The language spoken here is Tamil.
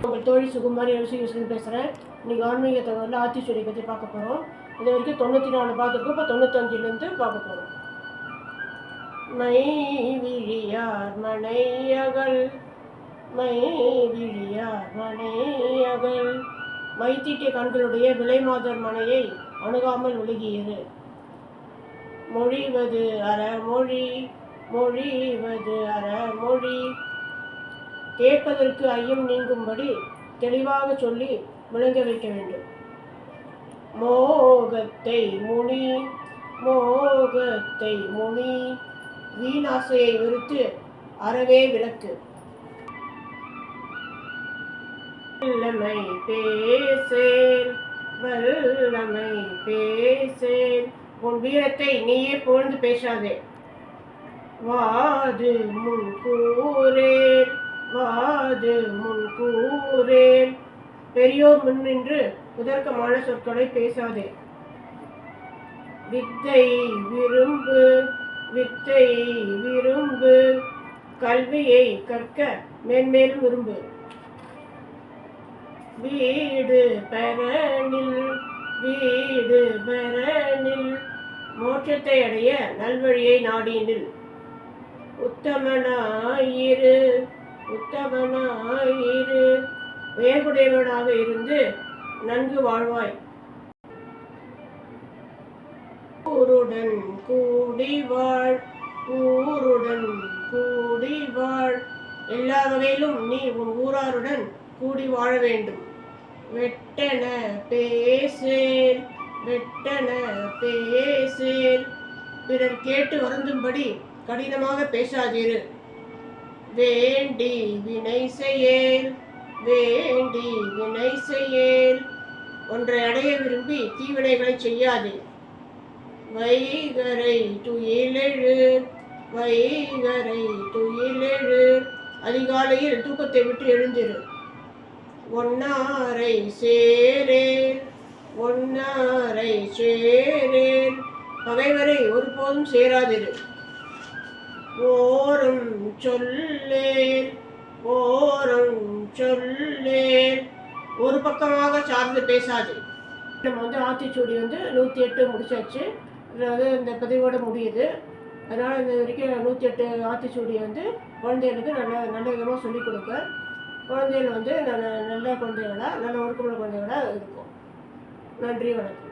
உங்கள் தோழி சுகுமாரி யோசிக்க பேசுகிறேன். இன்றைக்கி ஆன்மீக தகவலில் ஆத்திச்சூடி பற்றி பார்க்க போகிறோம். இது வரைக்கும் 94 பார்த்துருக்கோம். இப்போ 95லேருந்து பார்க்க போகிறோம். மை விழியார் மனையகல், மை விழியார் மனையகல், மைத்தீட்டிய கண்களுடைய விலைமாதர் மனையை அணுகாமல் ஒழுகியது. மொழிவது அறமொழி, மொழிவது அறமொழி, கேட்பதற்கு ஐயம் நீங்கும்படி தெளிவாக சொல்லி விளங்க வைக்க வேண்டும். மோகத்தை முனி, மோகத்தை முனி, வீணாசையை வெறுத்து அறவே விளக்கு. வல்லமை பேசேன், வல்லமை பேசேன், உன் வீரத்தை நீயே புகழ்ந்து பேசாதே. வாது முன் கூறேன், வாது முன் கூறேன், பெரியோர் முன் நின்று உதர்க்கமான சொற்களை பேசாதே. வித்தை விரும்பு, வித்தை விரும்பு, கல்வியை கற்க மேன்மேலும் விரும்பு. வீடு பெறனில், வீடு பெறனில், மோட்சத்தை அடைய நல்வழியை நாடினில். உத்தமனாயிரு, உத்தமனாயிரு, வேகுடையவனாக இருந்து நன்கு வாழ்வாய். ஊருடன் கூடி வாழ், ஊருடன் கூடி வாழ், எல்லா வகையிலும் நீ உன் ஊராருடன் கூடி வாழ வேண்டும். வெட்டன பேசேன், வெட்டன பேசேன், பிறர் கேட்டு வருந்தும்படி கடினமாக பேசாதீரு. வேண்டி வினை செய்யேல், வேண்டி வினை செய்யேல், ஒன்றை அடைய விரும்பி தீவினைகளை செய்யாதே. வைகரை துயிலெழு, வைகரை துயிலெழு, அதிகாலையில் தூக்கத்தை விட்டு எழுந்திரு. ஒன்னாரை சேரேன், ஒன்னாரை சேரேன், பகைவரை ஒருபோதும் சேராதிரு. ஓரம் சொல்லேன், ஓரம் சொல்லேன், ஒரு பக்கமாக சார்ந்து பேசாது. நம்ம ஆத்திச்சூடி 108 முடிச்சாச்சு. அதாவது இந்த பதிவோடு முடியுது. அதனால் இந்த வரைக்கும் 108 ஆத்திச்சூடி குழந்தைகளுக்கு நல்ல விதமாக சொல்லிக் கொடுக்க. குழந்தைகள் நல்ல குழந்தைகளாக, நல்ல ஒழுக்கமுள்ள குழந்தைகளாக இருக்கும். நன்றி, வணக்கம்.